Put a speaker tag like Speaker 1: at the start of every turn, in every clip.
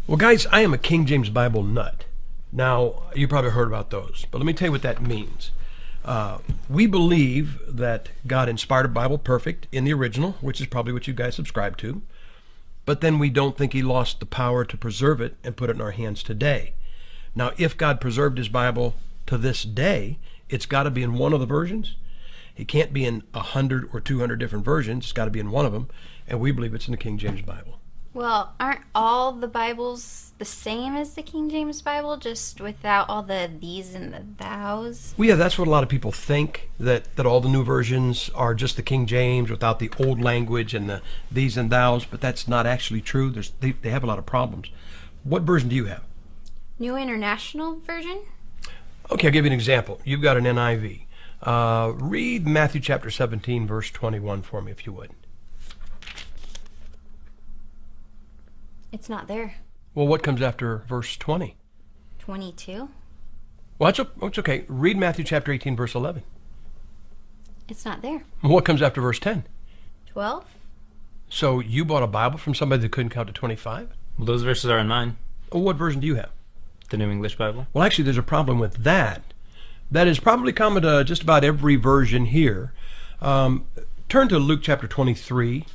Speaker 1: Well, guys, I am a King James Bible nut. Now, you probably heard about those, but let me tell you what that means. We believe that God inspired a Bible perfect in the original, which is probably what you guys subscribe to, but then we don't think he lost the power to preserve it and put it in our hands today. Now, if God preserved his Bible to this day, it's got to be in one of the versions. It can't be in 100 or 200 different versions. It's got to be in one of them, and we believe it's in the King James Bible.
Speaker 2: Well, aren't all the Bibles the same as the King James Bible, just without all the these and the thous?
Speaker 1: Well, yeah, that's what a lot of people think, that all the new versions are just the King James without the old language and the these and thous, but that's not actually true. They have a lot of problems. What version do you have?
Speaker 2: New International Version?
Speaker 1: Okay, I'll give you an example. You've got an NIV. Read Matthew chapter 17, verse 21 for me, if you would.
Speaker 2: It's not there.
Speaker 1: Well, what comes after verse 20?
Speaker 2: 22?
Speaker 1: Well, that's okay. Read Matthew chapter 18, verse 11.
Speaker 2: It's not there.
Speaker 1: What comes after verse 10?
Speaker 2: 12?
Speaker 1: So you bought a Bible from somebody that couldn't count to 25?
Speaker 3: Well, those verses are in mine.
Speaker 1: Well, what version do you have?
Speaker 3: The New English Bible.
Speaker 1: Well, actually, there's a problem with that. That is probably common to just about every version here. Turn to Luke chapter 23.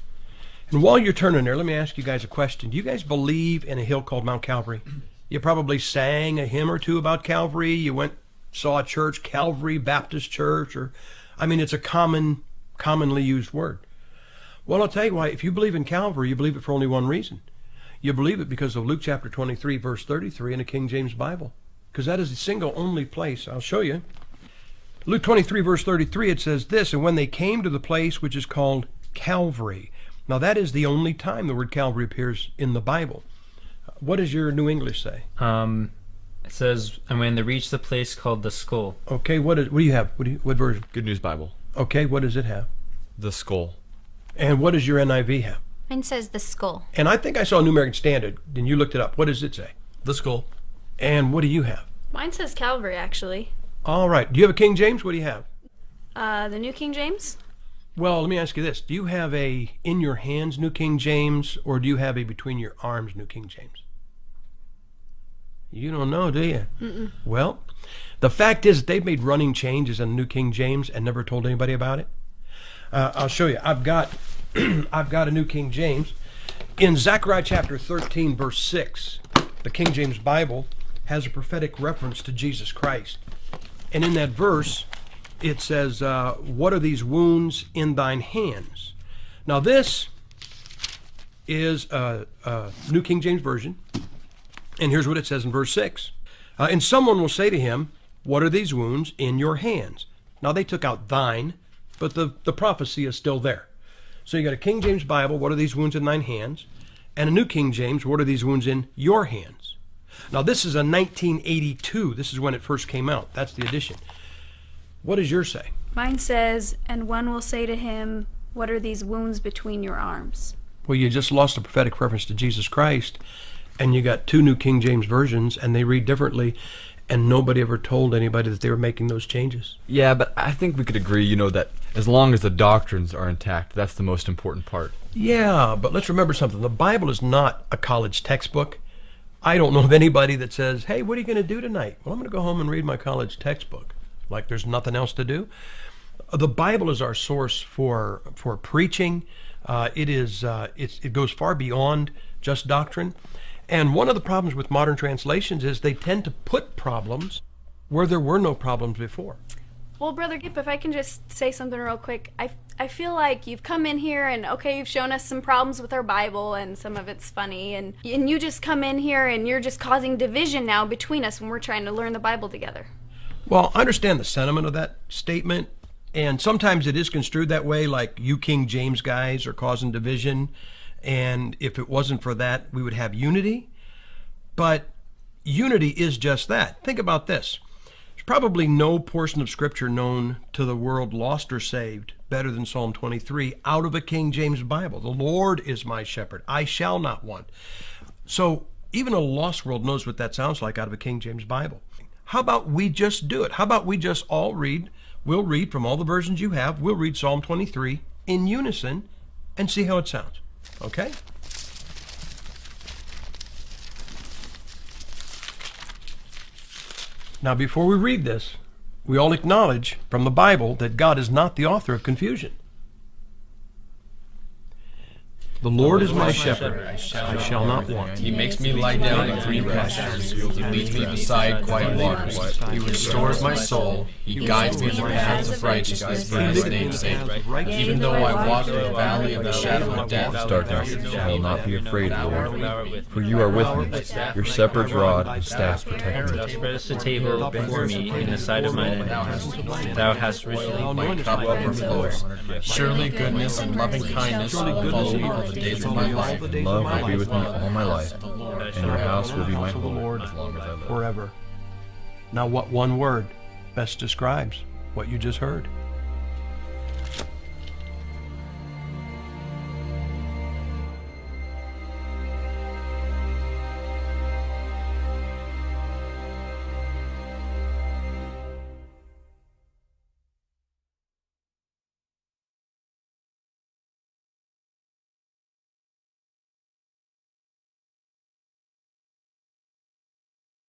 Speaker 1: And while you're turning there, let me ask you guys a question. Do you guys believe in a hill called Mount Calvary? You probably sang a hymn or two about Calvary. You saw a church, Calvary Baptist Church, it's a commonly used word. Well, I'll tell you why. If you believe in Calvary, you believe it for only one reason. You believe it because of Luke chapter 23, verse 33 in the King James Bible. Because that is the single only place. I'll show you. Luke 23, verse 33, it says this, "And when they came to the place which is called Calvary." Now, that is the only time the word Calvary appears in the Bible. What does your New English say?
Speaker 3: It says, "And when they reached the place called the Skull."
Speaker 1: Okay, what do you have? What version?
Speaker 4: Good News Bible.
Speaker 1: Okay, what does it have?
Speaker 4: The Skull.
Speaker 1: And what does your NIV have?
Speaker 2: Mine says the skull.
Speaker 1: And I think I saw a New American Standard, and you looked it up. What does it say?
Speaker 4: The Skull.
Speaker 1: And what do you have?
Speaker 5: Mine says Calvary, actually.
Speaker 1: All right. Do you have a King James? What do you have?
Speaker 5: The New King James?
Speaker 1: Well, let me ask you this. Do you have a in your hands New King James, or do you have a between your arms New King James? You don't know, do you?
Speaker 5: Mm-mm.
Speaker 1: Well, the fact is that they've made running changes in the New King James and never told anybody about it. I'll show you. I've got a New King James. In Zechariah chapter 13, verse 6, the King James Bible has a prophetic reference to Jesus Christ. And in that verse, it says, "What are these wounds in thine hands?" Now this is a New King James Version. And here's what it says in verse 6. "And someone will say to him, what are these wounds in your hands?" Now they took out thine, but the prophecy is still there. So you got a King James Bible, "What are these wounds in thine hands?" And a New King James, "What are these wounds in your hands?" Now this is a 1982. This is when it first came out. That's the edition. What does yours say?
Speaker 5: Mine says, "And one will say to him, what are these wounds between your arms?"
Speaker 1: Well, you just lost a prophetic reference to Jesus Christ, and you got two New King James versions, and they read differently, and nobody ever told anybody that they were making those changes.
Speaker 4: Yeah, but I think we could agree, that as long as the doctrines are intact, that's the most important part.
Speaker 1: Yeah, but let's remember something. The Bible is not a college textbook. I don't know of anybody that says, "Hey, what are you going to do tonight?" "Well, I'm going to go home and read my college textbook." Like there's nothing else to do. The Bible is our source for preaching. It goes far beyond just doctrine. And one of the problems with modern translations is they tend to put problems where there were no problems before.
Speaker 5: Well, Brother Gipp, if I can just say something real quick, I feel like you've come in here and, okay, you've shown us some problems with our Bible and some of it's funny, and you just come in here and you're just causing division now between us when we're trying to learn the Bible together.
Speaker 1: Well, I understand the sentiment of that statement, and sometimes it is construed that way, like you King James guys are causing division, and if it wasn't for that, we would have unity. But unity is just that. Think about this. There's probably no portion of Scripture known to the world, lost or saved, better than Psalm 23 out of a King James Bible. "The Lord is my shepherd, I shall not want." So even a lost world knows what that sounds like out of a King James Bible. How about we just do it? How about we just all read? We'll read from all the versions you have. We'll read Psalm 23 in unison and see how it sounds. Okay? Now, before we read this, we all acknowledge from the Bible that God is not the author of confusion. The Lord is my shepherd, I shall not want.
Speaker 6: He makes me lie down in green pastures. He leads me beside quiet waters. He restores my soul. He guides me in the paths of righteousness for his name's sake. Even though I walk through the valley of the shadow of death,
Speaker 4: Darkness, I will not be afraid, Lord, for you are with me. Your shepherd's rod and staff protect
Speaker 3: Thou
Speaker 4: me.
Speaker 3: spreadest a table before me in the sight of mine enemies. Thou hast richly
Speaker 6: my cup overflows. Surely goodness and loving kindness will follow me all the days of my life.
Speaker 4: Love will be with me all my life, and your house will be my home as long as I live.
Speaker 1: Forever. Now, what one word best describes what you just heard?